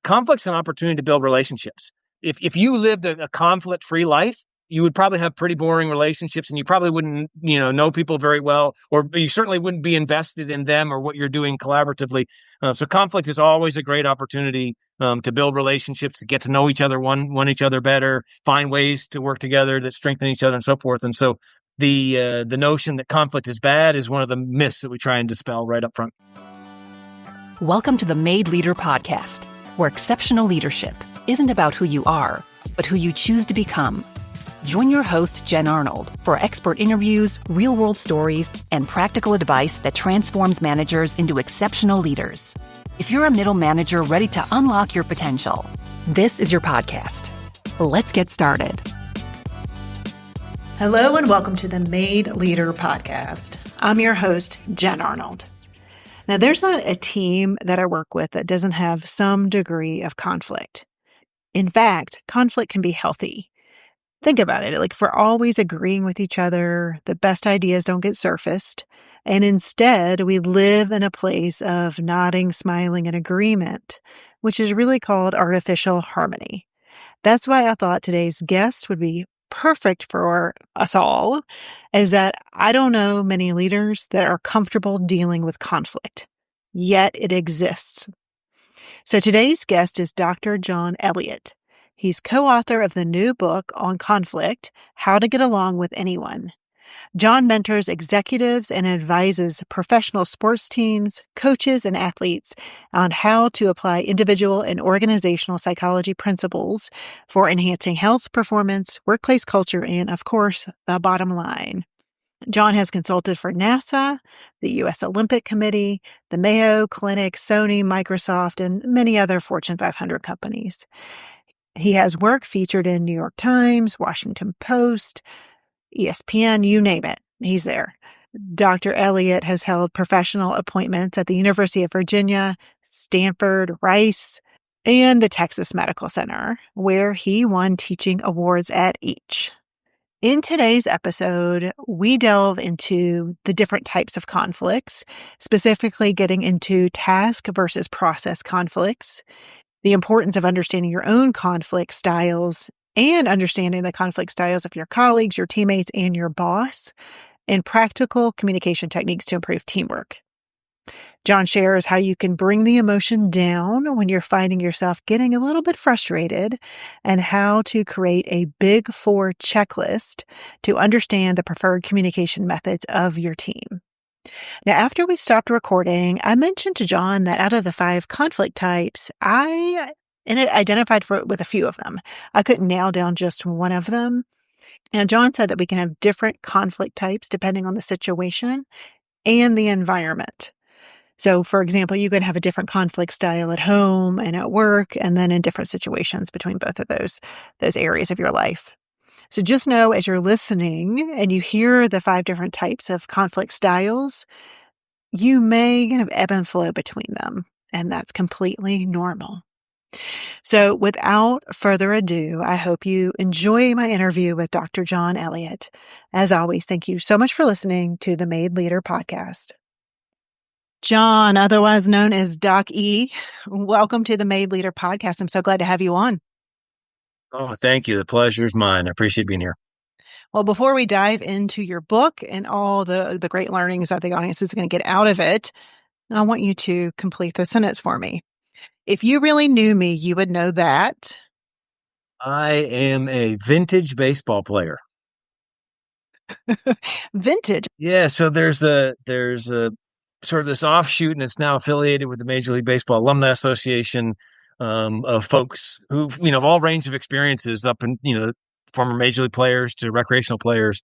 conflict's an opportunity to build relationships. If you lived a conflict-free life, you would probably have pretty boring relationships, and you probably wouldn't, know people very well, or you certainly wouldn't be invested in them or what you're doing collaboratively. So conflict is always a great opportunity to build relationships, to get to know each other, one each other better, find ways to work together that strengthen each other, and so forth. And so the notion that conflict is bad is one of the myths that we try and dispel right up front. Welcome to the Made Leader Podcast, where exceptional leadership isn't about who you are, but who you choose to become. Join your host, Jen Arnold, for expert interviews, real-world stories, and practical advice that transforms managers into exceptional leaders. If you're a middle manager ready to unlock your potential, this is your podcast. Let's get started. Hello and welcome to the Made Leader Podcast. I'm your host, Jen Arnold. Now, there's not a team that I work with that doesn't have some degree of conflict. In fact, conflict can be healthy. Think about it. Like, if we're always agreeing with each other, the best ideas don't get surfaced. And instead, we live in a place of nodding, smiling, and agreement, which is really called artificial harmony. That's why I thought today's guest would be perfect for us all, is that I don't know many leaders that are comfortable dealing with conflict, yet it exists. So today's guest is Dr. John Eliot. He's co-author of the new book on conflict, How to Get Along with Anyone. John mentors executives and advises professional sports teams, coaches, and athletes on how to apply individual and organizational psychology principles for enhancing health, performance, workplace culture, and, of course, the bottom line. John has consulted for NASA, the U.S. Olympic Committee, the Mayo Clinic, Sony, Microsoft, and many other Fortune 500 companies. He has work featured in New York Times, Washington Post, ESPN, you name it. He's there. Dr. Eliot has held professional appointments at the University of Virginia, Stanford, Rice, and the Texas Medical Center, where he won teaching awards at each. In today's episode, we delve into the different types of conflicts, specifically getting into task versus process conflicts, the importance of understanding your own conflict styles and understanding the conflict styles of your colleagues, your teammates, and your boss, and practical communication techniques to improve teamwork. John shares how you can bring the emotion down when you're finding yourself getting a little bit frustrated, and how to create a Big Four checklist to understand the preferred communication methods of your team. Now, after we stopped recording, I mentioned to John that out of the 5 conflict types, I identified with a few of them. I couldn't nail down just one of them. And John said that we can have different conflict types depending on the situation and the environment. So, for example, you could have a different conflict style at home and at work, and then in different situations between both of those areas of your life. So just know, as you're listening and you hear the 5 different types of conflict styles, you may kind of ebb and flow between them, and that's completely normal. So without further ado, I hope you enjoy my interview with Dr. John Eliot. As always, thank you so much for listening to the Made Leader Podcast. John, otherwise known as Doc E, welcome to the Made Leader Podcast. I'm so glad to have you on. Oh, thank you. The pleasure is mine. I appreciate being here. Well, before we dive into your book and all the great learnings that the audience is going to get out of it, I want you to complete the sentence for me. If you really knew me, you would know that I am a vintage baseball player. Vintage. Yeah, so there's a sort of this offshoot, and it's now affiliated with the Major League Baseball Alumni Association, of folks who, of all range of experiences, up in, former Major League players to recreational players,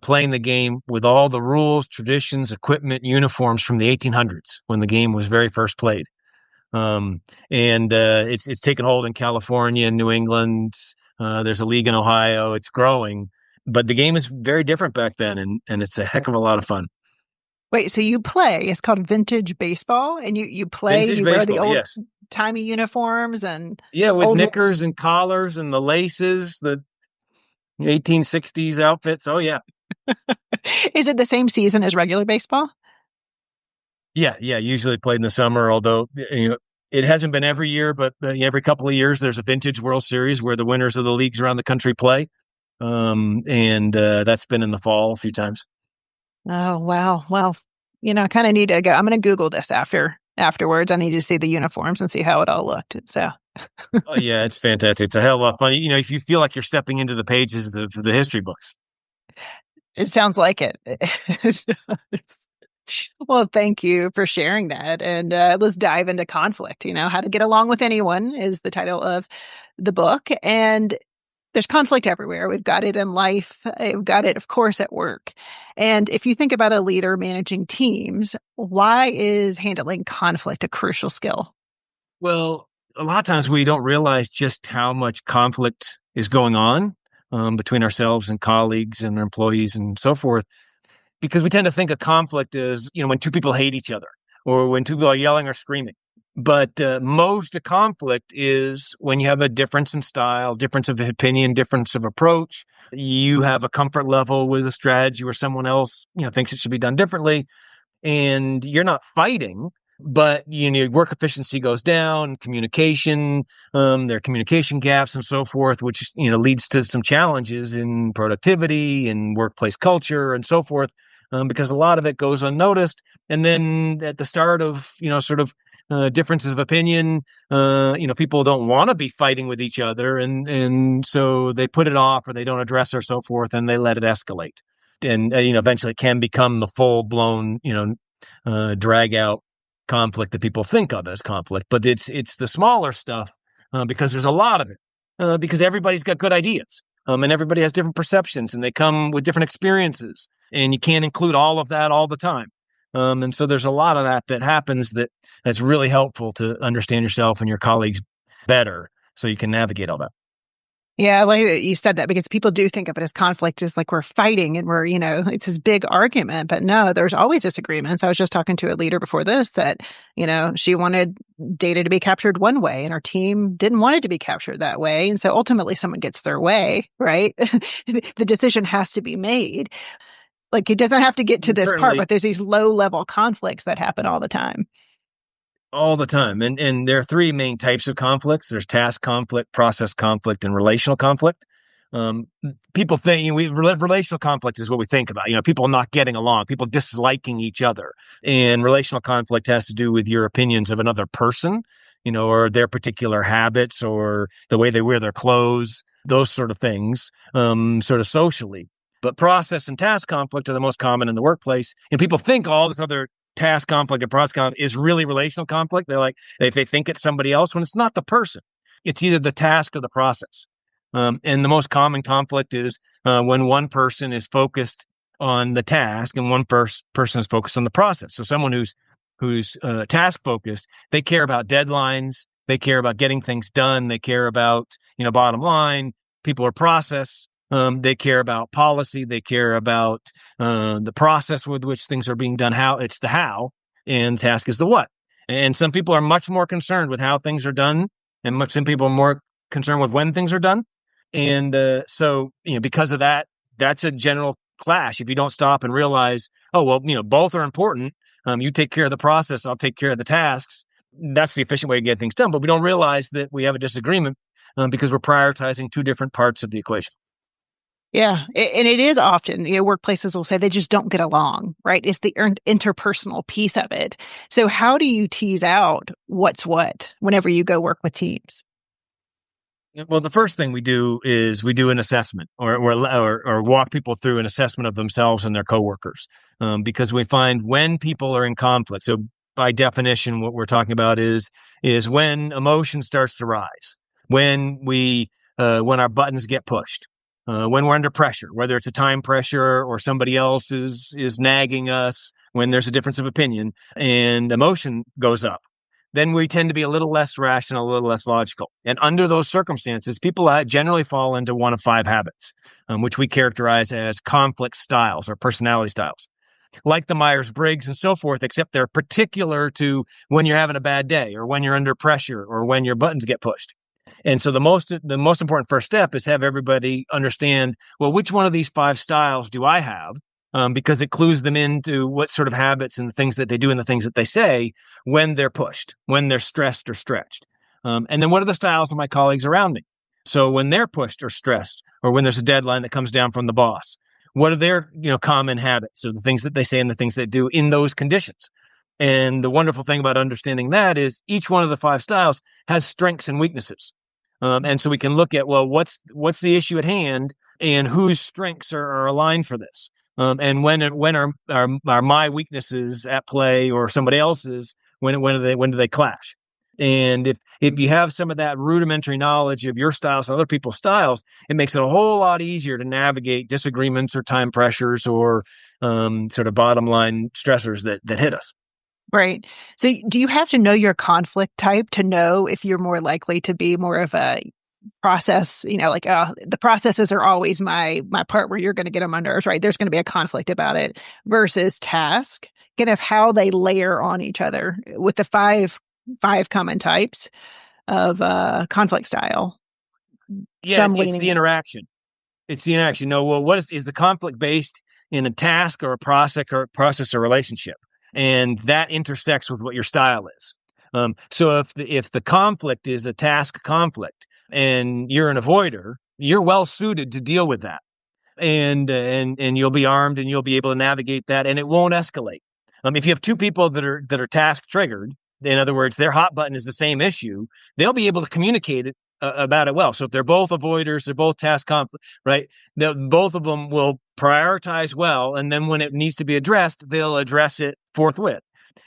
playing the game with all the rules, traditions, equipment, uniforms from the 1800s when the game was very first played. It's taken hold in California and New England. There's a league in Ohio. It's growing, but the game is very different back then, and it's a heck of a lot of fun. Wait, so you play, it's called vintage baseball, and you play, vintage you baseball, wear the old yes. timey uniforms and... Yeah, with old knickers and collars and the laces, the 1860s outfits. Oh, yeah. Is it the same season as regular baseball? Yeah. Usually played in the summer, although, It hasn't been every year, but every couple of years, there's a vintage World Series where the winners of the leagues around the country play. And that's been in the fall a few times. Oh, wow. Well, I kind of need to go. I'm going to Google this afterwards. I need to see the uniforms and see how it all looked. So, Oh, yeah, it's fantastic. It's a hell of a fun. If you feel like you're stepping into the pages of the history books. it sounds like it. Well, thank you for sharing that. And let's dive into conflict. How to get along with anyone is the title of the book. And there's conflict everywhere. We've got it in life. We've got it, of course, at work. And if you think about a leader managing teams, why is handling conflict a crucial skill? Well, a lot of times we don't realize just how much conflict is going on between ourselves and colleagues and employees and so forth, because we tend to think of conflict as, when two people hate each other or when two people are yelling or screaming. But most of conflict is when you have a difference in style, difference of opinion, difference of approach. You have a comfort level with a strategy where someone else, thinks it should be done differently. And you're not fighting, but work efficiency goes down, communication, there are communication gaps and so forth, which leads to some challenges in productivity and workplace culture and so forth, because a lot of it goes unnoticed. And then at the start of differences of opinion, people don't want to be fighting with each other, and so they put it off or they don't address or so forth, and they let it escalate. And eventually it can become the full blown drag out conflict that people think of as conflict, but it's the smaller stuff because there's a lot of it because everybody's got good ideas and everybody has different perceptions and they come with different experiences, and you can't include all of that all the time. And so there's a lot of that happens that's really helpful to understand yourself and your colleagues better so you can navigate all that. Yeah, like you said that, because people do think of it as conflict, as like we're fighting and we're, it's this big argument. But no, there's always disagreements. I was just talking to a leader before this that, she wanted data to be captured one way and our team didn't want it to be captured that way. And so ultimately someone gets their way, right? The decision has to be made. Like it doesn't have to get to this part, but there's these low level conflicts that happen all the time. All the time. And there are three main types of conflicts. There's task conflict, process conflict, and relational conflict. People think relational conflict is what we think about, people not getting along, people disliking each other. And relational conflict has to do with your opinions of another person, or their particular habits or the way they wear their clothes, those sort of things, sort of socially. But process and task conflict are the most common in the workplace. And people think all this other task conflict and process conflict is really relational conflict. They think it's somebody else when it's not the person. It's either the task or the process. And the most common conflict is when one person is focused on the task and one person is focused on the process. So someone who's task focused, they care about deadlines, they care about getting things done, they care about bottom line. People are process. They care about policy. They care about the process with which things are being done. It's the how, and task is the what. And some people are much more concerned with how things are done, and some people are more concerned with when things are done. And so, because of that, that's a general clash. If you don't stop and realize, oh, well, both are important. You take care of the process, I'll take care of the tasks. That's the efficient way to get things done. But we don't realize that we have a disagreement because we're prioritizing two different parts of the equation. Yeah. And it is often, workplaces will say they just don't get along, right? It's the interpersonal piece of it. So how do you tease out what's what whenever you go work with teams? Well, the first thing we do is we do an assessment or walk people through an assessment of themselves and their coworkers, because we find when people are in conflict. So by definition, what we're talking about is when emotion starts to rise, when our buttons get pushed. When we're under pressure, whether it's a time pressure or somebody else is nagging us, when there's a difference of opinion and emotion goes up, then we tend to be a little less rational, a little less logical. And under those circumstances, people generally fall into one of 5 habits, which we characterize as conflict styles or personality styles, like the Myers-Briggs and so forth, except they're particular to when you're having a bad day or when you're under pressure or when your buttons get pushed. And so the most important first step is have everybody understand, well, which one of these 5 styles do I have? because it clues them into what sort of habits and the things that they do and the things that they say when they're pushed, when they're stressed or stretched. And then what are the styles of my colleagues around me? So when they're pushed or stressed, or when there's a deadline that comes down from the boss, what are their, common habits or the things that they say and the things they do in those conditions? And the wonderful thing about understanding that is each one of the 5 styles has strengths and weaknesses. And so we can look at, well, what's the issue at hand and whose strengths are aligned for this? And when are my weaknesses at play or somebody else's? When do they clash? And if you have some of that rudimentary knowledge of your styles and other people's styles, it makes it a whole lot easier to navigate disagreements or time pressures or sort of bottom line stressors that hit us. Right. So do you have to know your conflict type to know if you're more likely to be more of a process, like the processes are always my part where you're going to get on my nerves, right? There's going to be a conflict about it versus task, kind of how they layer on each other with the five common types of conflict style. Yeah, it's the interaction. It's the interaction. No, well, what is the conflict based in a task or a process or relationship? And that intersects with what your style is. So if the conflict is a task conflict and you're an avoider, you're well suited to deal with that. And you'll be armed and you'll be able to navigate that and it won't escalate. If you have 2 people that are task triggered, in other words, their hot button is the same issue, they'll be able to communicate it about it well. So if they're both avoiders, they're both task conflict, right? Both of them will prioritize well. And then when it needs to be addressed, they'll address it forthwith.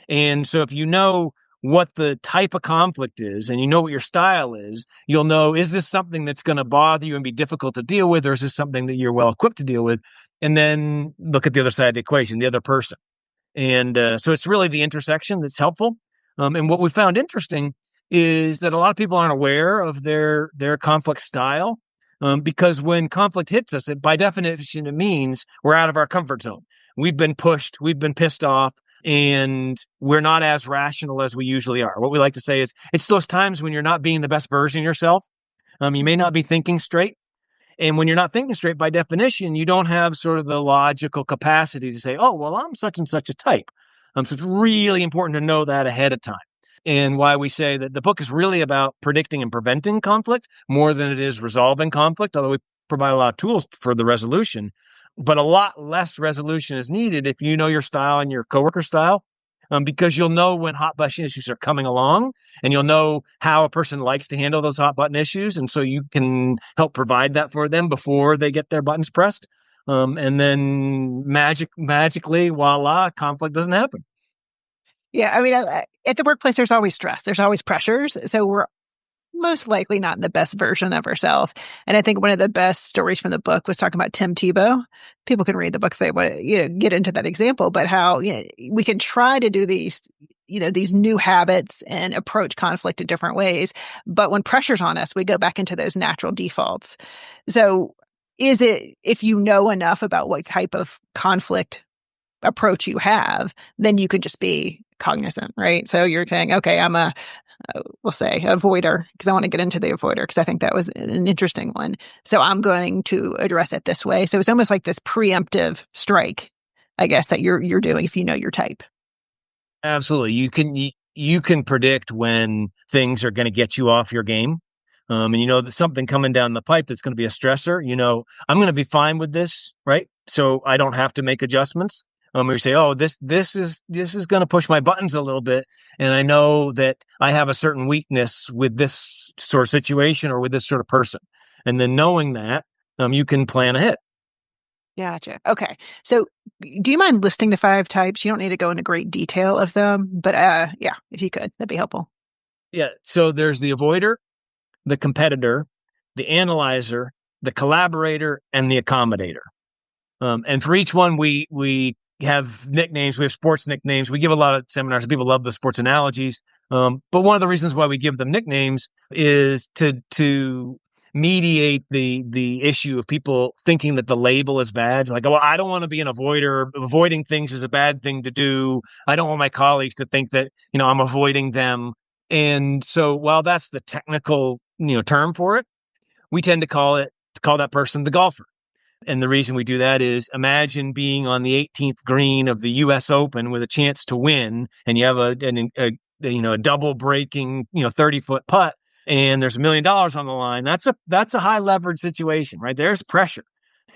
And so if you know what the type of conflict is and you know what your style is, you'll know, is this something that's going to bother you and be difficult to deal with, or is this something that you're well equipped to deal with? And then look at the other side of the equation, the other person. And so it's really the intersection that's helpful. And what we found interesting is that a lot of people aren't aware of their conflict style because when conflict hits us, by definition, it means we're out of our comfort zone. We've been pushed, we've been pissed off, and we're not as rational as we usually are. What we like to say is it's those times when you're not being the best version of yourself. You may not be thinking straight. And when you're not thinking straight, by definition, you don't have sort of the logical capacity to say, oh, well, I'm such and such a type. So it's really important to know that ahead of time. And why we say that the book is really about predicting and preventing conflict more than it is resolving conflict, although we provide a lot of tools for the resolution. But a lot less resolution is needed if you know your style and your coworker style, because you'll know when hot button issues are coming along and you'll know how a person likes to handle those hot button issues. And so you can help provide that for them before they get their buttons pressed. And then magically, voila, conflict doesn't happen. Yeah. I mean, at the workplace, there's always stress. There's always pressures. So we're most likely not the best version of ourselves. And I think one of the best stories from the book was talking about Tim Tebow. People can read the book if they want to, get into that example, but how, we can try to do these new habits and approach conflict in different ways. But when pressure's on us, we go back into those natural defaults. So is it, if you know enough about what type of conflict approach you have, then you can just be cognizant, right? So you're saying, okay, I'm we'll say avoider, because I want to get into the avoider because I think that was an interesting one. So I'm going to address it this way. So it's almost like this preemptive strike, I guess, that you're doing if you know your type. Absolutely. You can predict when things are going to get you off your game. And you know that something coming down the pipe that's going to be a stressor, I'm going to be fine with this, right? So I don't have to make adjustments. We say, oh, this is going to push my buttons a little bit. And I know that I have a certain weakness with this sort of situation or with this sort of person. And then knowing that, you can plan ahead. Gotcha. Okay. So do you mind listing the 5 types? You don't need to go into great detail of them, but yeah, if you could, that'd be helpful. Yeah. So there's the avoider, the competitor, the analyzer, the collaborator, and the accommodator. And for each one, we have nicknames. We have sports nicknames. We give a lot of seminars. People love the sports analogies. But one of the reasons why we give them nicknames is to mediate the issue of people thinking that the label is bad. Like, well, I don't want to be an avoider. Avoiding things is a bad thing to do. I don't want my colleagues to think that, I'm avoiding them. And so while that's the technical, term for it, we tend to call that person the golfer. And the reason we do that is imagine being on the 18th green of the U.S. Open with a chance to win, and you have a double breaking 30-foot putt, and there's $1 million on the line. That's a high leverage situation, right? There's pressure,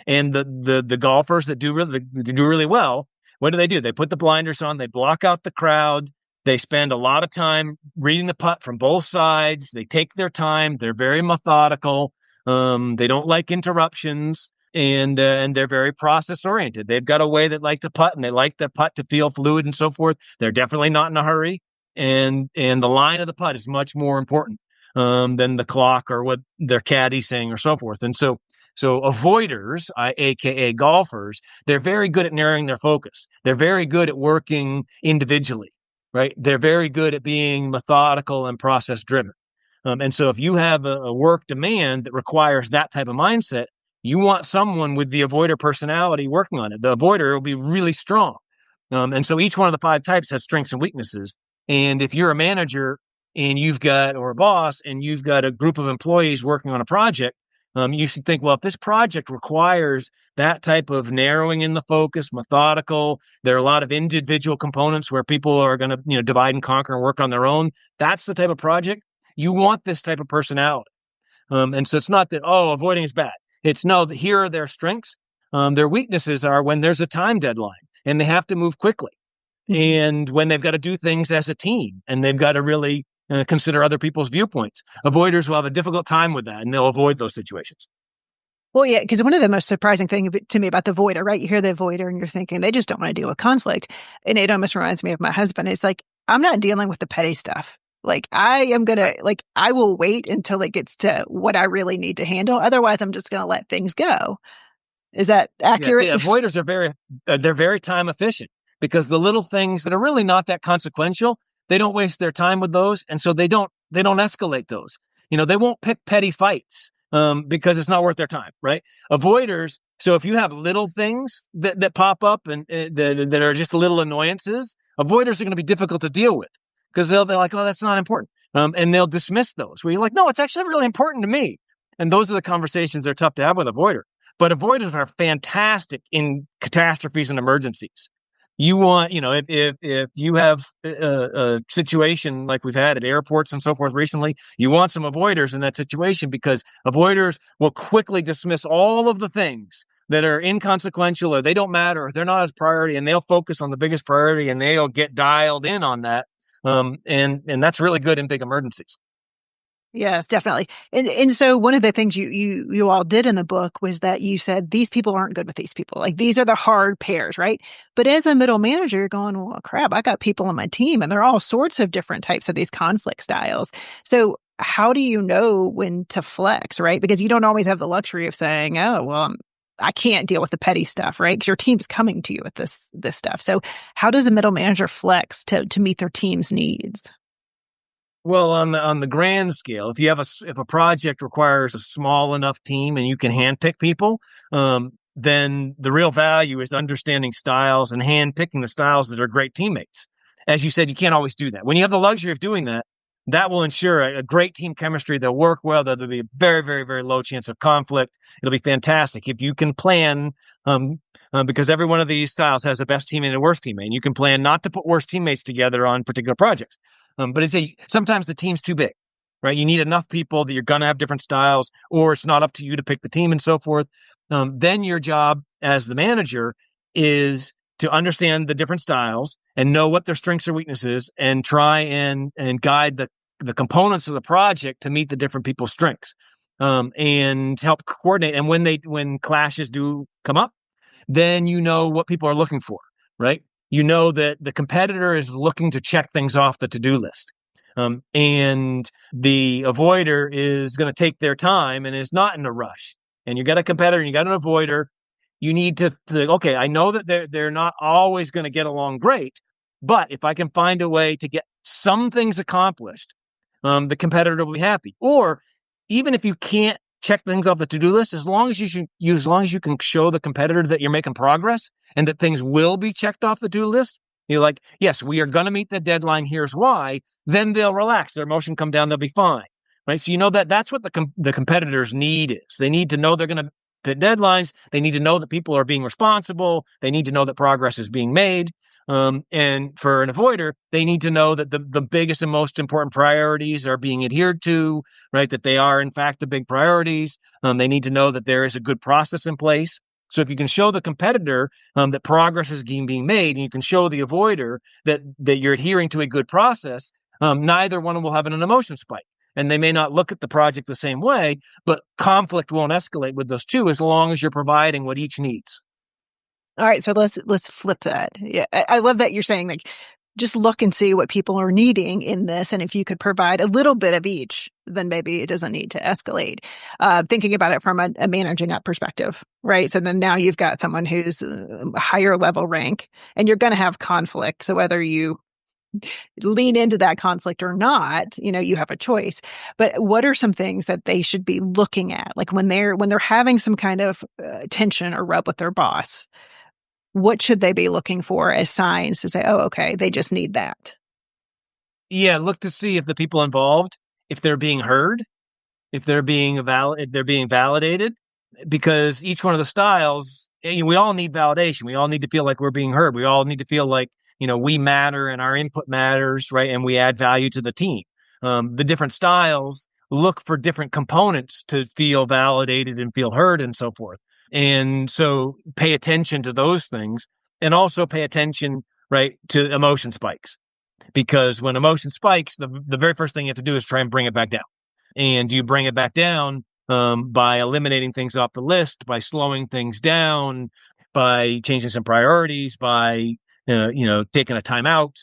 and the golfers that do really well, what do? They put the blinders on, they block out the crowd. They spend a lot of time reading the putt from both sides. They take their time. They're very methodical. They don't like interruptions. And they're very process oriented. They've got a way that like to putt, and they like the putt to feel fluid and so forth. They're definitely not in a hurry, and the line of the putt is much more important than the clock or what their caddy's saying or so forth. And so avoiders, aka golfers, they're very good at narrowing their focus. They're very good at working individually, right? They're very good at being methodical and process driven. And so if you have a work demand that requires that type of mindset, you want someone with the avoider personality working on it. The avoider will be really strong. And so each one of the 5 types has strengths and weaknesses. And if you're a manager and or a boss, and you've got a group of employees working on a project, you should think, well, if this project requires that type of narrowing in the focus, methodical, there are a lot of individual components where people are going to, divide and conquer and work on their own. That's the type of project. You want this type of personality. And so it's not that, avoiding is bad. It's no, here are their strengths. Their weaknesses are when there's a time deadline and they have to move quickly. And when they've got to do things as a team and they've got to really consider other people's viewpoints. Avoiders will have a difficult time with that, and they'll avoid those situations. Well, yeah, because one of the most surprising things to me about the avoider, right? You hear the avoider and you're thinking they just don't want to deal with conflict. And it almost reminds me of my husband. It's like, I'm not dealing with the petty stuff. Like, I will wait until it gets to what I really need to handle. Otherwise, I'm just going to let things go. Is that accurate? Yeah, see, avoiders are they're very time efficient, because the little things that are really not that consequential, they don't waste their time with those. And so they don't escalate those. They won't pick petty fights because it's not worth their time, right? Avoiders. So if you have little things that pop up and that are just little annoyances, avoiders are going to be difficult to deal with. Because they're like, oh, that's not important. And they'll dismiss those where you're like, no, it's actually really important to me. And those are the conversations that are tough to have with avoider. But avoiders are fantastic in catastrophes and emergencies. You want, if you have a situation like we've had at airports and so forth recently, you want some avoiders in that situation, because avoiders will quickly dismiss all of the things that are inconsequential or they don't matter or they're not as priority, and they'll focus on the biggest priority and they'll get dialed in on that. And that's really good in big emergencies. Yes, definitely. And so one of the things you all did in the book was that you said these people aren't good with these people. Like, these are the hard pairs, right? But as a middle manager, you're going, well, crap, I got people on my team and they're all sorts of different types of these conflict styles. So how do you know when to flex, right? Because you don't always have the luxury of saying, oh, well, I can't deal with the petty stuff, right? Because your team's coming to you with this stuff. So how does a middle manager flex to meet their team's needs? Well, on the grand scale, if a project requires a small enough team and you can handpick people, then the real value is understanding styles and handpicking the styles that are great teammates. As you said, you can't always do that. When you have the luxury of doing that, that will ensure a great team chemistry. They'll work well. There'll be a very, very, very low chance of conflict. It'll be fantastic if you can plan, because every one of these styles has a best teammate and a worst teammate. And you can plan not to put worst teammates together on particular projects. But sometimes the team's too big, right? You need enough people that you're going to have different styles, or it's not up to you to pick the team and so forth. Then your job as the manager is to understand the different styles and know what their strengths or weaknesses, and try and guide the components of the project to meet the different people's strengths, and help coordinate. And when clashes do come up, then you know what people are looking for, right? You know that the competitor is looking to check things off the to-do list. And the avoider is going to take their time and is not in a rush. And you got a competitor and you got an avoider. You need to okay, I know that they're not always going to get along great, but if I can find a way to get some things accomplished, the competitor will be happy. Or even if you can't check things off the to-do list, as long as you can show the competitor that you're making progress and that things will be checked off the to-do list, you're like, yes, we are going to meet the deadline. Here's why. Then they'll relax. Their emotion come down. They'll be fine. Right. So you know that's what the competitors need is. They need to know they're going to The deadlines, they need to know that people are being responsible. They need to know that progress is being made. And for an avoider, they need to know that the biggest and most important priorities are being adhered to, right? That they are, in fact, the big priorities. They need to know that there is a good process in place. So if you can show the competitor that progress is being made, and you can show the avoider that you're adhering to a good process, neither one will have an emotion spike. And they may not look at the project the same way, but conflict won't escalate with those two as long as you're providing what each needs. All right, so let's flip that. Yeah, I love that you're saying like just look and see what people are needing in this, and if you could provide a little bit of each, then maybe it doesn't need to escalate. Thinking about it from a managing up perspective, right? So then now you've got someone who's a higher level rank, and you're going to have conflict. So whether you lean into that conflict or not, you have a choice. But what are some things that they should be looking at, like when they're having some kind of tension or rub with their boss? What should they be looking for as signs to say, oh, okay, they just need that? Yeah, look to see if the people involved, if they're being heard, if they're being validated, because each one of the styles, we all need validation. We all need to feel like we're being heard. We all need to feel like, we matter and our input matters, right? And we add value to the team. The different styles look for different components to feel validated and feel heard and so forth. And so pay attention to those things, and also pay attention, right, to emotion spikes. Because when emotion spikes, the very first thing you have to do is try and bring it back down. And you bring it back down by eliminating things off the list, by slowing things down, by changing some priorities, by taking a time out.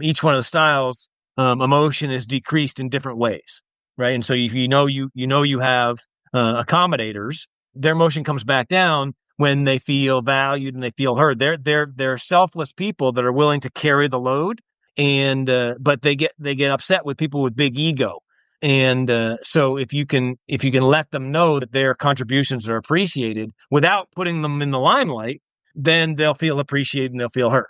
Each one of the styles, emotion is decreased in different ways, right? And so if you have accommodators, their emotion comes back down when they feel valued and they feel heard. They're selfless people that are willing to carry the load, and but they get upset with people with big ego. And so if you can let them know that their contributions are appreciated without putting them in the limelight, then they'll feel appreciated and they'll feel heard.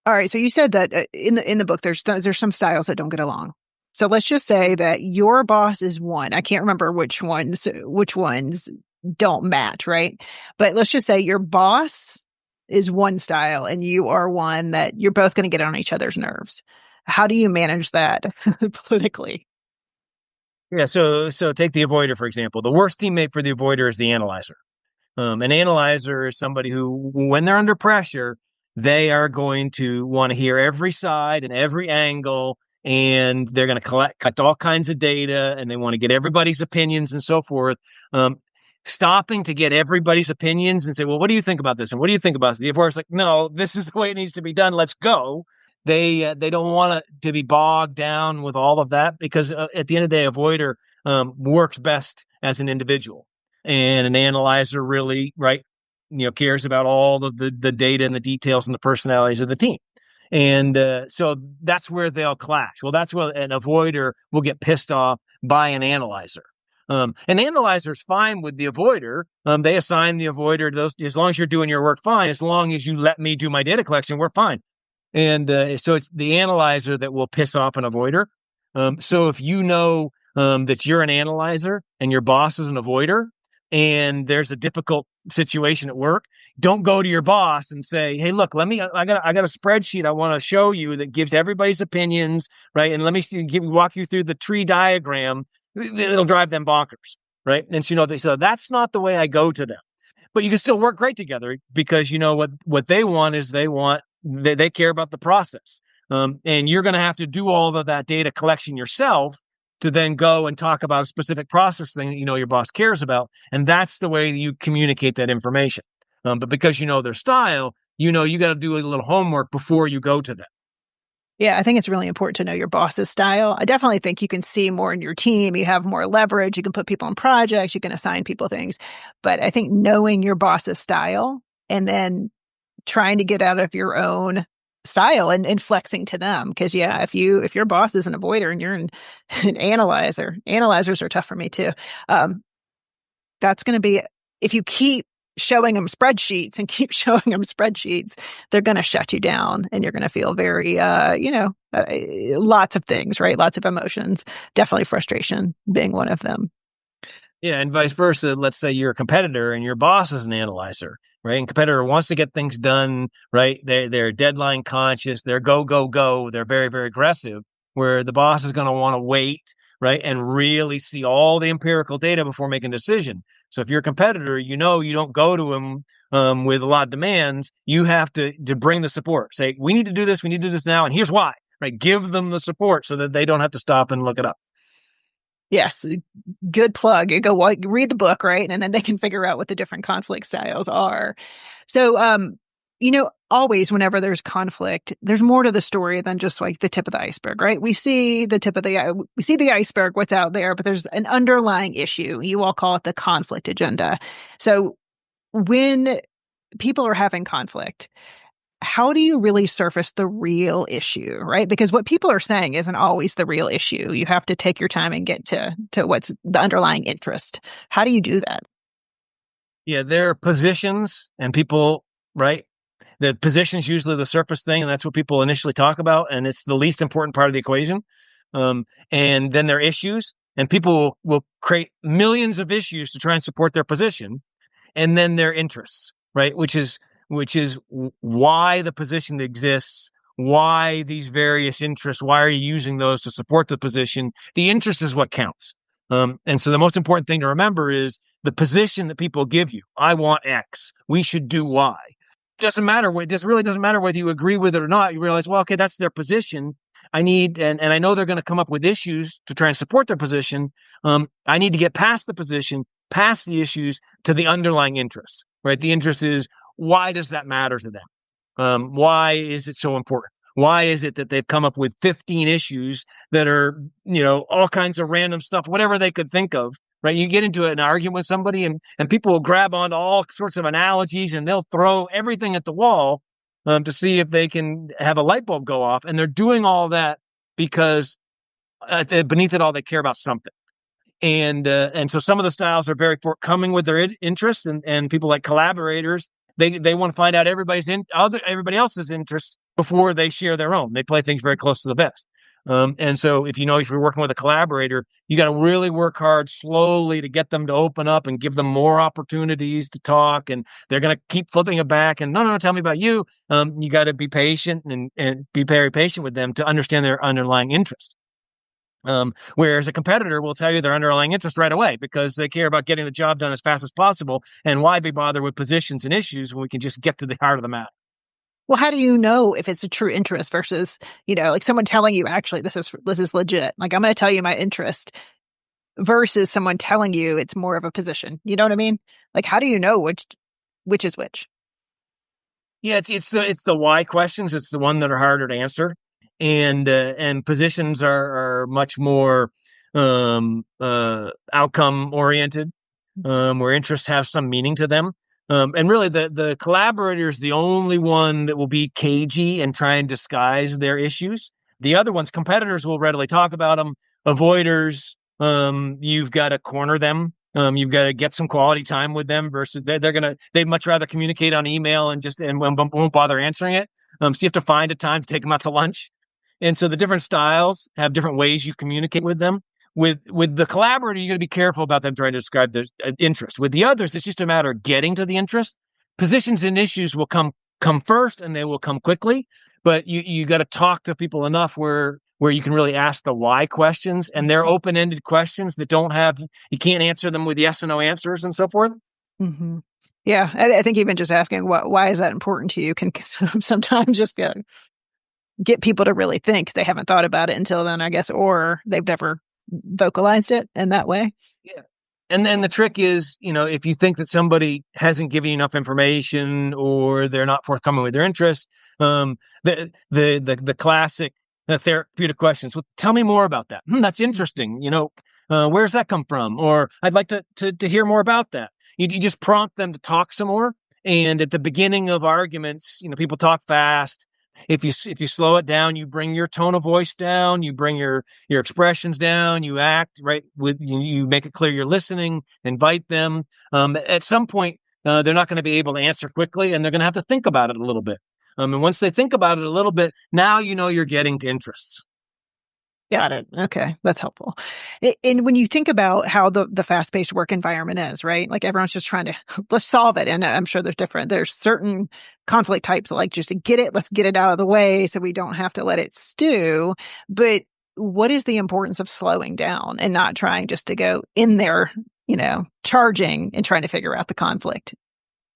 All right. So you said that in the book, there's some styles that don't get along. So let's just say that your boss is one. I can't remember which ones don't match, right? But let's just say your boss is one style and you are one that you're both going to get on each other's nerves. How do you manage that politically? Yeah. So take the avoider, for example. The worst teammate for the avoider is the analyzer. An analyzer is somebody who, when they're under pressure, they are going to want to hear every side and every angle, and they're going to collect all kinds of data, and they want to get everybody's opinions and so forth. Stopping to get everybody's opinions and say, well, what do you think about this? And what do you think about this? The avoider's like, no, this is the way it needs to be done. Let's go. They don't want to be bogged down with all of that, because at the end of the day, avoider works best as an individual. And an analyzer really, right, cares about all of the data and the details and the personalities of the team. And so that's where they'll clash. Well, that's where an avoider will get pissed off by an analyzer. An analyzer is fine with the avoider. They assign the avoider to those. As long as you're doing your work fine, as long as you let me do my data collection, we're fine. And so it's the analyzer that will piss off an avoider. So if you know that you're an analyzer and your boss is an avoider, and there's a difficult situation at work, don't go to your boss and say, hey, look, I got a spreadsheet I want to show you that gives everybody's opinions, right? And let me walk you through the tree diagram. It'll drive them bonkers, right? And so, so that's not the way I go to them. But you can still work great together, because what they want is they care about the process. And you're going to have to do all of that data collection yourself to then go and talk about a specific process thing that your boss cares about. And that's the way you communicate that information. But because their style, you got to do a little homework before you go to them. Yeah, I think it's really important to know your boss's style. I definitely think you can see more in your team. You have more leverage. You can put people on projects. You can assign people things. But I think knowing your boss's style and then trying to get out of your own style and flexing to them. Because if your boss is an avoider and you're an analyzer, analyzers are tough for me too. That's going to be, if you keep showing them spreadsheets, they're going to shut you down, and you're going to feel very, lots of things, right? Lots of emotions, definitely frustration being one of them. Yeah, and vice versa. Let's say you're a competitor and your boss is an analyzer, right? And competitor wants to get things done, right? They're deadline conscious, they're go, go, go, they're very, very aggressive, where the boss is going to want to wait, right? And really see all the empirical data before making a decision. So if you're a competitor, you don't go to him with a lot of demands. You have to bring the support. Say, we need to do this, we need to do this now, and here's why, right? Give them the support so that they don't have to stop and look it up. Yes, good plug. You go read the book, right? And then they can figure out what the different conflict styles are. So, always whenever there's conflict, there's more to the story than just like the tip of the iceberg, right? We see the iceberg, what's out there, but there's an underlying issue. You all call it the conflict agenda. So when people are having conflict, how do you really surface the real issue, right? Because what people are saying isn't always the real issue. You have to take your time and get to what's the underlying interest. How do you do that? Yeah, their positions and people, right? The position's usually the surface thing, and that's what people initially talk about, and it's the least important part of the equation. And then their issues, and people will create millions of issues to try and support their position, and then their interests, right? Which is why the position exists, why these various interests, why are you using those to support the position? The interest is what counts. And so the most important thing to remember is the position that people give you. I want X. We should do Y. Doesn't matter. It really doesn't matter whether you agree with it or not. You realize, well, okay, that's their position. And I know they're going to come up with issues to try and support their position. I need to get past the position, past the issues to the underlying interest, right? The interest is, why does that matter to them? Why is it so important? Why is it that they've come up with 15 issues that are, all kinds of random stuff, whatever they could think of, right? You get into an argument with somebody and people will grab onto all sorts of analogies and they'll throw everything at the wall to see if they can have a light bulb go off. And they're doing all that because beneath it all, they care about something. And so some of the styles are very forthcoming with their interests, and people like collaborators, they want to find out everybody else's interest before they share their own. They play things very close to the vest. And so if you're working with a collaborator, you got to really work hard slowly to get them to open up and give them more opportunities to talk. And they're going to keep flipping it back. And no, tell me about you. You got to be patient and be very patient with them to understand their underlying interest. Whereas a competitor will tell you their underlying interest right away because they care about getting the job done as fast as possible. And why be bothered with positions and issues when we can just get to the heart of the matter? Well, how do you know if it's a true interest versus, like someone telling you, actually, this is legit. Like, I'm going to tell you my interest versus someone telling you it's more of a position. You know what I mean? Like, how do you know which is which? Yeah, it's the why questions. It's the one that are harder to answer. And positions are much more outcome oriented, where interests have some meaning to them. And really, the collaborator is the only one that will be cagey and try and disguise their issues. The other ones, competitors, will readily talk about them. Avoiders, you've got to corner them. You've got to get some quality time with them versus they'd much rather communicate on email and won't bother answering it. So you have to find a time to take them out to lunch. And so the different styles have different ways you communicate with them. With the collaborator, you got to be careful about them trying to describe their interest. With the others, it's just a matter of getting to the interest. Positions and issues will come first, and they will come quickly. But you got to talk to people enough where you can really ask the why questions, and they're open-ended questions that you can't answer them with yes and no answers and so forth. Mm-hmm. Yeah, I think even just asking why is that important to you can sometimes just be get people to really think because they haven't thought about it until then, I guess, or they've never vocalized it in that way. Yeah. And then the trick is, if you think that somebody hasn't given you enough information or they're not forthcoming with their interest, the classic therapeutic questions. Well, tell me more about that. That's interesting. Where's that come from? Or I'd like to hear more about that. You just prompt them to talk some more. And at the beginning of arguments, people talk fast. If you slow it down, you bring your tone of voice down, you bring your expressions down, you act right you make it clear you're listening, invite them. At some point, they're not going to be able to answer quickly, and they're going to have to think about it a little bit. And once they think about it a little bit, now you're getting to interests. Got it. Okay. That's helpful. And when you think about how the fast-paced work environment is, right? Like everyone's just trying to, let's solve it. And I'm sure there's certain conflict types that like just to get it, let's get it out of the way so we don't have to let it stew. But what is the importance of slowing down and not trying just to go in there, charging and trying to figure out the conflict?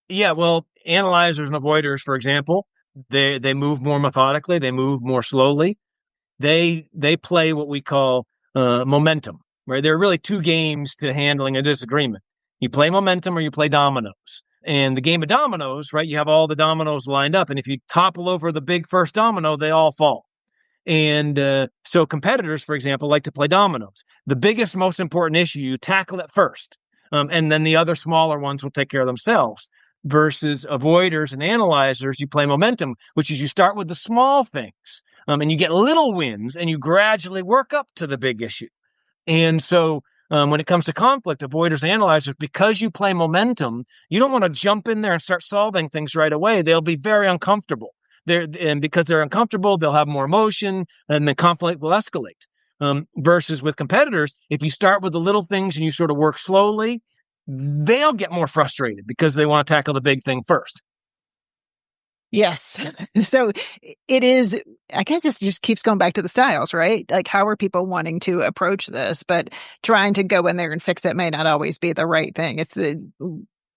Yeah, well, analyzers and avoiders, for example, they move more methodically, they move more slowly. They play what we call momentum, right? There are really two games to handling a disagreement. You play momentum or you play dominoes. And the game of dominoes, right? You have all the dominoes lined up, and if you topple over the big first domino, they all fall. And so competitors, for example, like to play dominoes. The biggest, most important issue, you tackle it first, and then the other smaller ones will take care of themselves. Versus avoiders and analyzers, you play momentum, which is you start with the small things, and you get little wins, and you gradually work up to the big issue. And so when it comes to conflict, avoiders, analyzers, because you play momentum, you don't want to jump in there and start solving things right away. They'll be very uncomfortable. And because they're uncomfortable, they'll have more emotion, and the conflict will escalate. Versus with competitors, if you start with the little things and you sort of work slowly, they'll get more frustrated because they want to tackle the big thing first. Yes. So it is, I guess this just keeps going back to the styles, right? Like, how are people wanting to approach this? But trying to go in there and fix it may not always be the right thing. It's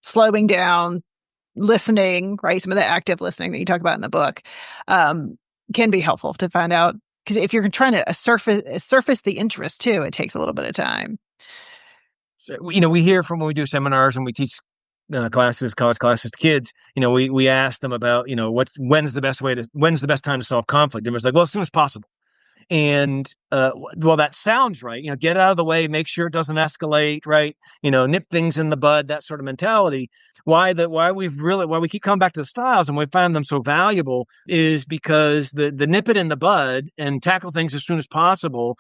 slowing down, listening, right? Some of the active listening that you talk about in the book can be helpful to find out. Because if you're trying to surface the interest too, it takes a little bit of time. So, we hear from when we do seminars and we teach college classes to kids, we ask them about, when's the best time to solve conflict? And it's like, well, as soon as possible. And, well, that sounds right. Get out of the way, make sure it doesn't escalate, right? Nip things in the bud, that sort of mentality. Why we keep coming back to the styles and we find them so valuable is because the nip it in the bud and tackle things as soon as possible,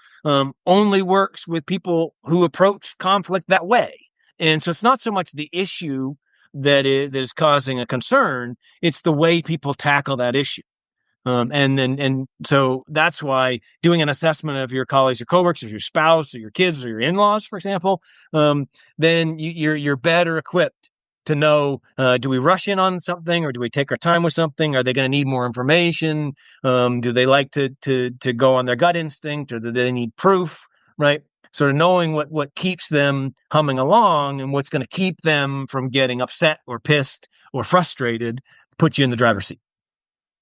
only works with people who approach conflict that way. And so it's not so much the issue that is causing a concern, it's the way people tackle that issue. And so that's why doing an assessment of your colleagues, your coworkers, or your spouse, or your kids, or your in-laws, for example, then you're better equipped to know, do we rush in on something, or do we take our time with something? Are they going to need more information? Do they like to go on their gut instinct, or do they need proof? Right? Sort of knowing what keeps them humming along and what's going to keep them from getting upset or pissed or frustrated, put you in the driver's seat.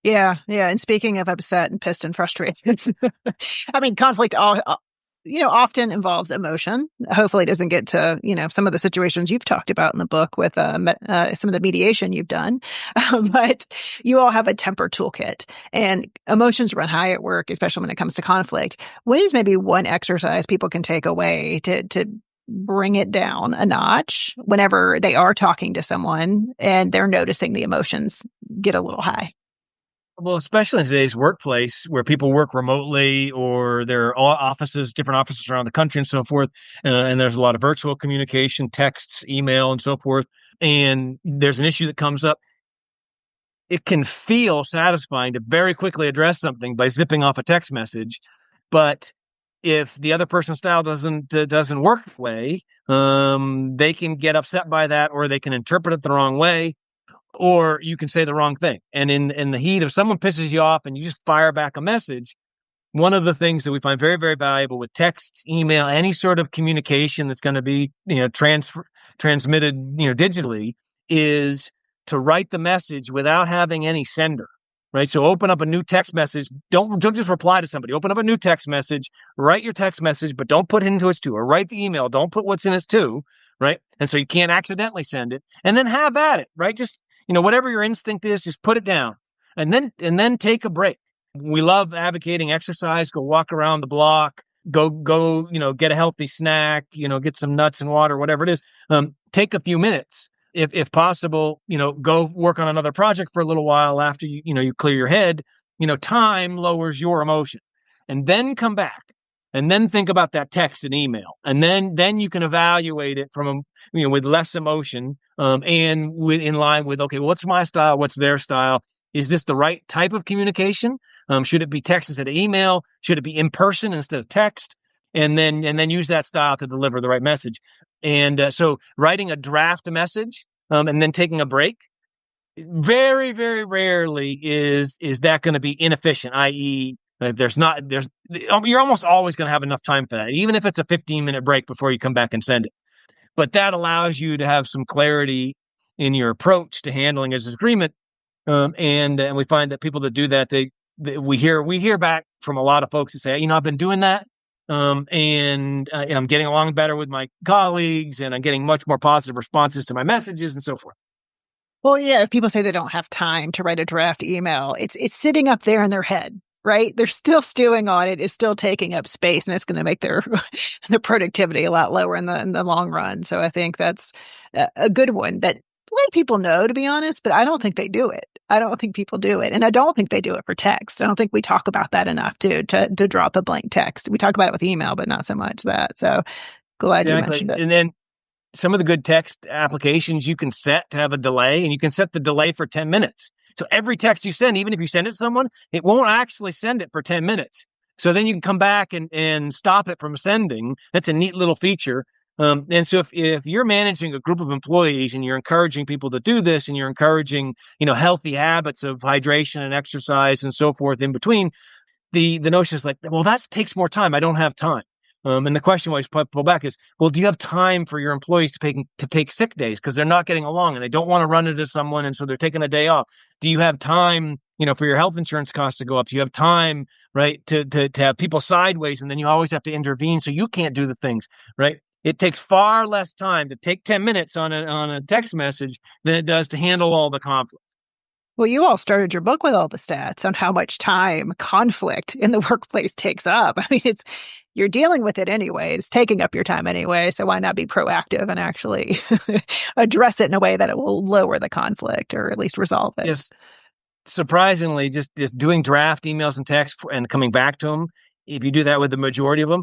Yeah. And speaking of upset and pissed and frustrated, I mean, conflict, often involves emotion. Hopefully it doesn't get to, some of the situations you've talked about in the book with some of the mediation you've done. But you all have a temper toolkit, and emotions run high at work, especially when it comes to conflict. What is maybe one exercise people can take away to bring it down a notch whenever they are talking to someone and they're noticing the emotions get a little high? Well, especially in today's workplace where people work remotely, or there are different offices around the country and so forth. And there's a lot of virtual communication, texts, email, and so forth. And there's an issue that comes up. It can feel satisfying to very quickly address something by zipping off a text message. But if the other person's style doesn't work that way, they can get upset by that, or they can interpret it the wrong way. Or you can say the wrong thing. And in the heat, if someone pisses you off and you just fire back a message, one of the things that we find very, very valuable with text, email, any sort of communication that's going to be, transmitted, digitally, is to write the message without having any sender, right? So open up a new text message. Don't just reply to somebody. Open up a new text message, write your text message, but don't put it into its to, or write the email. Don't put what's in its to, right? And so you can't accidentally send it, and then have at it, right? Just, whatever your instinct is, just put it down, and then take a break. We love advocating exercise. Go walk around the block. Go, get a healthy snack. Get some nuts and water, whatever it is. Take a few minutes, if possible. Go work on another project for a little while after you clear your head. Time lowers your emotion, and then come back. And then think about that text and email, and then you can evaluate it from with less emotion, and in line with, okay, what's my style, what's their style, Is this the right type of communication? Should it be text instead of email? Should it be in person instead of text? And then use that style to deliver the right message. And so writing a draft message and then taking a break, very, very rarely is that going to be inefficient, i.e., you're almost always going to have enough time for that, even if it's a 15-minute break before you come back and send it. But that allows you to have some clarity in your approach to handling a disagreement. And we find that people that do that, we hear back from a lot of folks that say, I've been doing that. And I'm getting along better with my colleagues, and I'm getting much more positive responses to my messages and so forth. Well, yeah, if people say they don't have time to write a draft email, it's sitting up there in their head, right? They're still stewing on it. It's still taking up space, and it's going to make their productivity a lot lower in the long run. So I think that's a good one that a lot of people know, to be honest, but I don't think they do it. I don't think people do it. And I don't think they do it for text. I don't think we talk about that enough to drop a blank text. We talk about it with email, but not so much that. So glad you mentioned it. And then some of the good text applications you can set to have a delay, and you can set the delay for 10 minutes. So every text you send, even if you send it to someone, it won't actually send it for 10 minutes. So then you can come back and stop it from sending. That's a neat little feature. And so if you're managing a group of employees and you're encouraging people to do this, and you're encouraging, healthy habits of hydration and exercise and so forth in between, the notion is like, well, that takes more time. I don't have time. And the question always pull back is, well, do you have time for your employees to take sick days because they're not getting along and they don't want to run into someone, and so they're taking a day off? Do you have time, for your health insurance costs to go up? Do you have time, right, to have people sideways, and then you always have to intervene so you can't do the things, right? It takes far less time to take 10 minutes on a text message than it does to handle all the conflict. Well, you all started your book with all the stats on how much time conflict in the workplace takes up. I mean, you're dealing with it anyway. It's taking up your time anyway. So why not be proactive and actually address it in a way that it will lower the conflict or at least resolve it? Yes. Surprisingly, just doing draft emails and text and coming back to them, if you do that with the majority of them,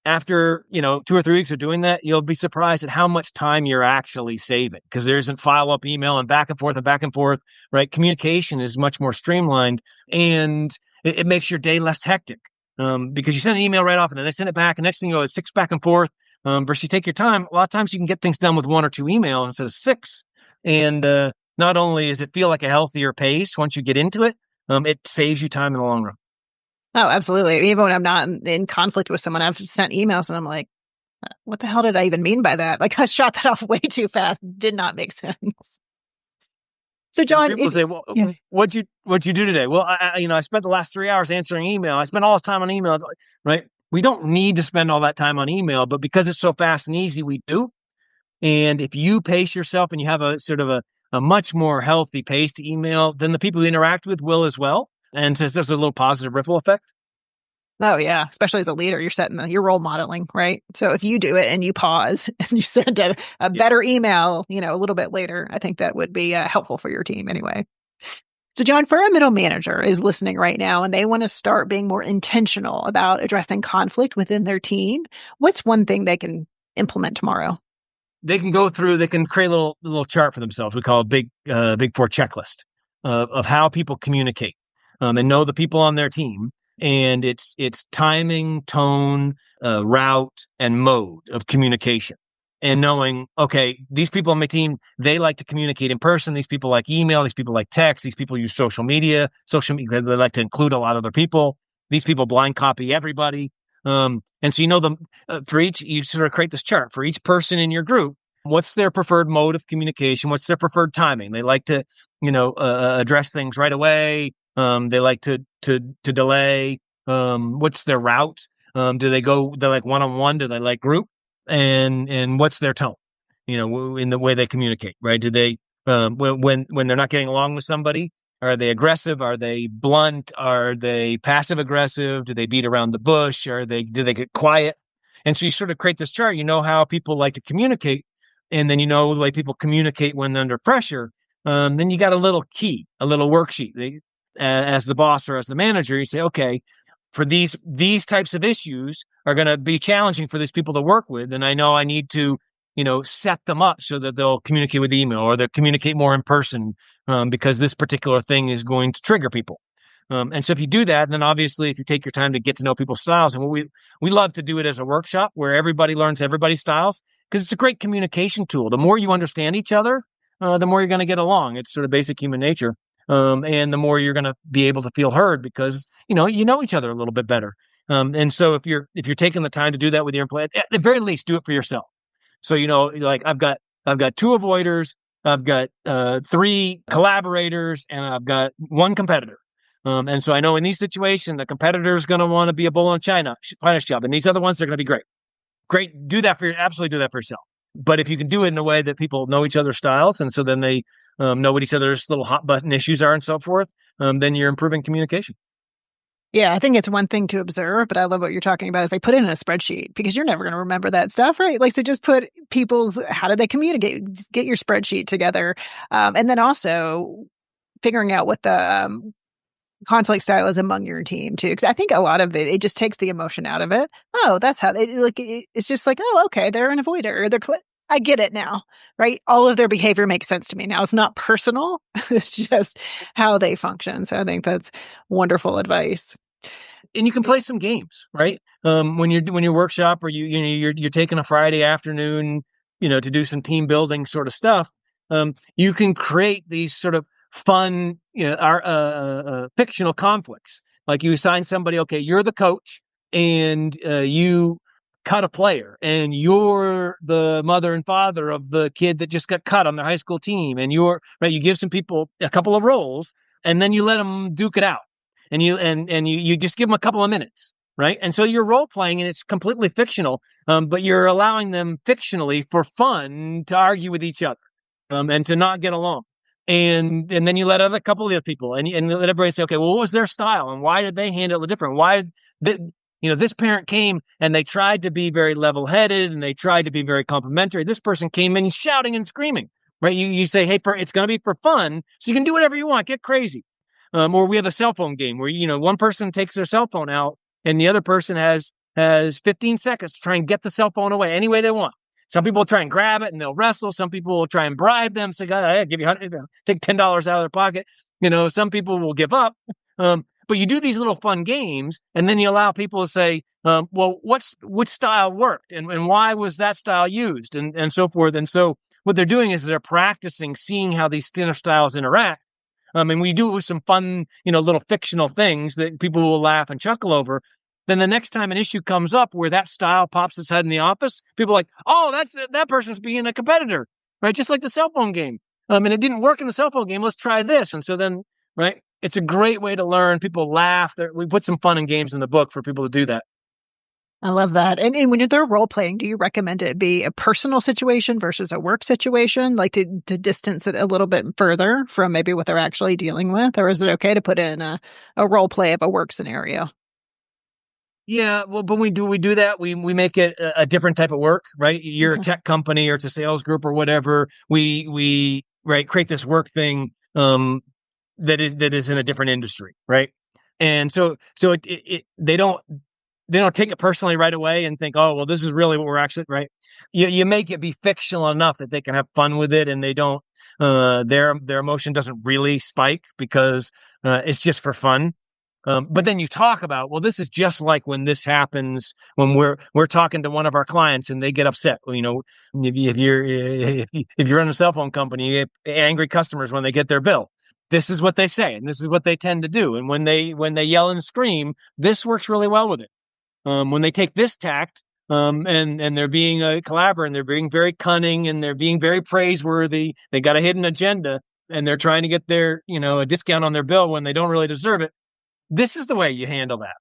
after 2 or 3 weeks of doing that, you'll be surprised at how much time you're actually saving, because there isn't follow-up email and back and forth, right? Communication is much more streamlined, and it makes your day less hectic, because you send an email right off and then they send it back, and next thing you know, it's 6 back and forth, versus you take your time. A lot of times you can get things done with 1 or 2 emails instead of 6. And not only does it feel like a healthier pace once you get into it, it saves you time in the long run. Oh, absolutely. Even when I'm not in conflict with someone, I've sent emails and I'm like, what the hell did I even mean by that? Like, I shot that off way too fast. Did not make sense. So, John, people say, "Well, yeah. what'd you do today?" Well, I spent the last 3 hours answering email. I spent all this time on email, right? We don't need to spend all that time on email, but because it's so fast and easy, we do. And if you pace yourself and you have a sort of a much more healthy pace to email, then the people you interact with will as well. And so there's a little positive ripple effect. Oh, yeah. Especially as a leader, you're role modeling, right? So if you do it and you pause and you send a better email, a little bit later, I think that would be helpful for your team anyway. So, John, for a middle manager is listening right now and they want to start being more intentional about addressing conflict within their team, what's one thing they can implement tomorrow? They can create a little chart for themselves. We call it Big Four checklist of how people communicate. And know the people on their team, and it's timing, tone, route, and mode of communication. And knowing, okay, these people on my team, they like to communicate in person. These people like email. These people like text. These people use social media. They like to include a lot of other people. These people blind copy everybody. And so them for each. You sort of create this chart for each person in your group. What's their preferred mode of communication? What's their preferred timing? They like to, address things right away. They like to delay. What's their route? Do they like one-on-one? Do they like group? And what's their tone? In the way they communicate, right? Do they, when they're not getting along with somebody, are they aggressive? Are they blunt? Are they passive aggressive? Do they beat around the bush? Do they get quiet? And so you sort of create this chart. How people like to communicate, and then the way people communicate when they're under pressure. Then you got a little key, a little worksheet. As the boss or as the manager, you say, okay, for these types of issues are going to be challenging for these people to work with. And I know I need to set them up so that they'll communicate with email or they'll communicate more in person because this particular thing is going to trigger people. And so if you do that, then obviously if you take your time to get to know people's styles, and we love to do it as a workshop where everybody learns everybody's styles because it's a great communication tool. The more you understand each other, the more you're going to get along. It's sort of basic human nature. And the more you're going to be able to feel heard because, you know each other a little bit better. And so if you're taking the time to do that with your employee, at the very least, do it for yourself. So, like I've got 2 avoiders, I've got 3 collaborators, and I've got 1 competitor. And so I know in these situations, the competitor is going to want to be a bull in China job. And these other ones, they're going to be great. Great. Absolutely do that for yourself. But if you can do it in a way that people know each other's styles, and so then they know what each other's little hot button issues are and so forth, then you're improving communication. Yeah, I think it's one thing to observe, but I love what you're talking about is they put it in a spreadsheet because you're never going to remember that stuff, right? Like, so just put how did they communicate? Just get your spreadsheet together. And then also figuring out what the conflict style is among your team too. Because I think a lot of it just takes the emotion out of it. Oh, that's how they like. It's just like, oh, okay, they're an avoider. I get it now, right? All of their behavior makes sense to me now. It's not personal; it's just how they function. So I think that's wonderful advice. And you can play some games, right? When you're workshop or you're taking a Friday afternoon, to do some team building sort of stuff. You can create these sort of fun, fictional conflicts. Like you assign somebody, okay, you're the coach and you cut a player and you're the mother and father of the kid that just got cut on their high school team. And you give some people a couple of roles and then you let them duke it out and you just give them a couple of minutes. Right. And so you're role playing and it's completely fictional, but you're allowing them fictionally for fun to argue with each other and to not get along. And then you let a couple of the people and let everybody say, okay, well, what was their style and why did they handle it different? Why did, this parent came and they tried to be very level-headed and they tried to be very complimentary. This person came in shouting and screaming, right? You say, hey, it's going to be for fun, so you can do whatever you want, get crazy. Or we have a cell phone game where, one person takes their cell phone out and the other person has 15 seconds to try and get the cell phone away any way they want. Some people will try and grab it and they'll wrestle. Some people will try and bribe them. Say, I'll give you take $10 out of their pocket. Some people will give up. But you do these little fun games and then you allow people to say, well, which style worked and why was that style used and so forth. And so what they're doing is they're practicing seeing how these thinner styles interact. And we do it with some fun, little fictional things that people will laugh and chuckle over. Then the next time an issue comes up where that style pops its head in the office, people are like, oh, that person's being a competitor, right? Just like the cell phone game. And it didn't work in the cell phone game. Let's try this. And so then, right, it's a great way to learn. People laugh. We put some fun and games in the book for people to do that. I love that. And when they're role playing, do you recommend it be a personal situation versus a work situation, like to distance it a little bit further from maybe what they're actually dealing with? Or is it okay to put in a role play of a work scenario? Yeah, well, but we do that. We make it a different type of work, right? You're a tech company or it's a sales group or whatever. We create this work thing that is in a different industry, right? And so they don't take it personally right away and think, oh, well, this is really what we're actually, right? You make it be fictional enough that they can have fun with it and they don't their emotion doesn't really spike because it's just for fun. But then you talk about, well, this is just like when this happens when we're talking to one of our clients and they get upset. If you're in a cell phone company, you get angry customers when they get their bill. This is what they say, and this is what they tend to do. And when they yell and scream, this works really well with it. When they take this tact, and they're being a collaborator, and they're being very cunning, and they're being very praiseworthy, they got a hidden agenda, and they're trying to get their a discount on their bill when they don't really deserve it. This is the way you handle that.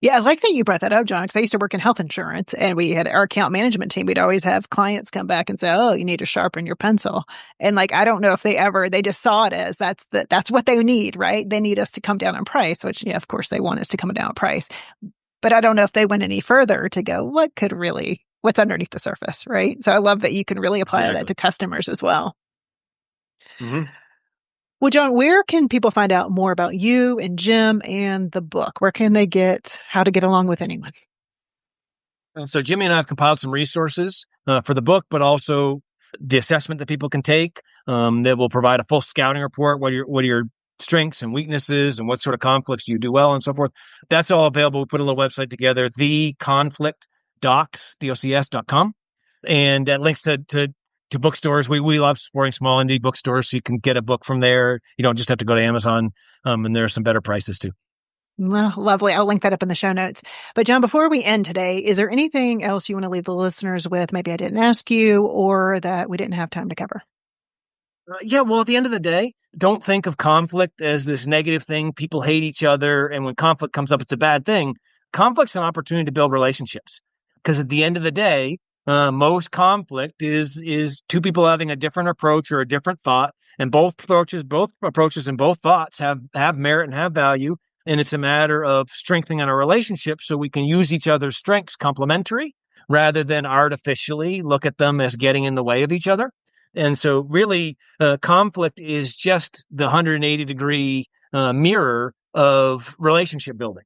Yeah, I like that you brought that up, John, because I used to work in health insurance and we had our account management team. We'd always have clients come back and say, oh, you need to sharpen your pencil. And I don't know if they just saw it as that's what they need, right? They need us to come down on price, which, of course, they want us to come down on price. But I don't know if they went any further to go, what's underneath the surface, right? So I love that you can really apply that to customers as well. Mm-hmm. Well, John, where can people find out more about you and Jim and the book? Where can they get how to get along with anyone? So Jimmy and I have compiled some resources for the book, but also the assessment that people can take that will provide a full scouting report. What are your strengths and weaknesses and what sort of conflicts do you do well and so forth. That's all available. We put a little website together, theconflictdocs.com. And that links to bookstores. We love supporting small indie bookstores, so you can get a book from there. You don't just have to go to Amazon, and there are some better prices too. Well, lovely. I'll link that up in the show notes. But John, before we end today, is there anything else you want to leave the listeners with? Maybe I didn't ask you or that we didn't have time to cover. Well, at the end of the day, don't think of conflict as this negative thing. People hate each other. And when conflict comes up, it's a bad thing. Conflict's an opportunity to build relationships. Because at the end of the day, most conflict is two people having a different approach or a different thought. And both approaches and both thoughts have merit and have value. And it's a matter of strengthening our relationship so we can use each other's strengths complementary rather than artificially look at them as getting in the way of each other. And so really, conflict is just the 180-degree mirror of relationship building.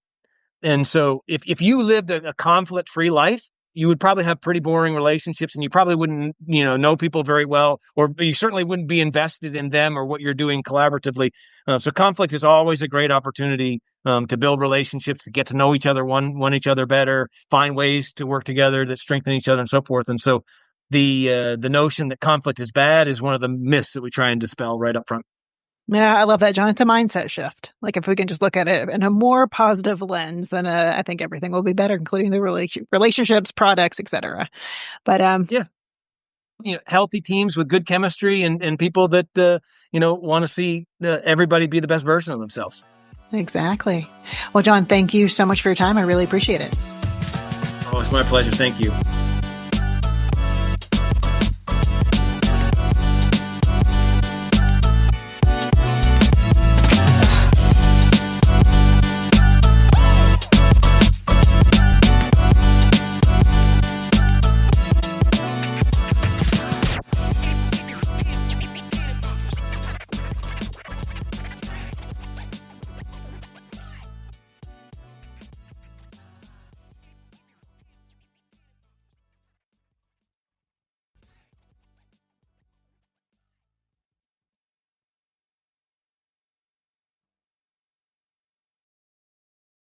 And so if you lived a conflict-free life, you would probably have pretty boring relationships and you probably wouldn't, know people very well, or you certainly wouldn't be invested in them or what you're doing collaboratively. So conflict is always a great opportunity to build relationships, to get to know each other, one each other better, find ways to work together that strengthen each other and so forth. And so the notion that conflict is bad is one of the myths that we try and dispel right up front. Yeah, I love that, John. It's a mindset shift. Like if we can just look at it in a more positive lens, then I think everything will be better, including the relationships, products, etc. But healthy teams with good chemistry and people that want to see everybody be the best version of themselves. Exactly. Well, John, thank you so much for your time. I really appreciate it. Oh, it's my pleasure. Thank you.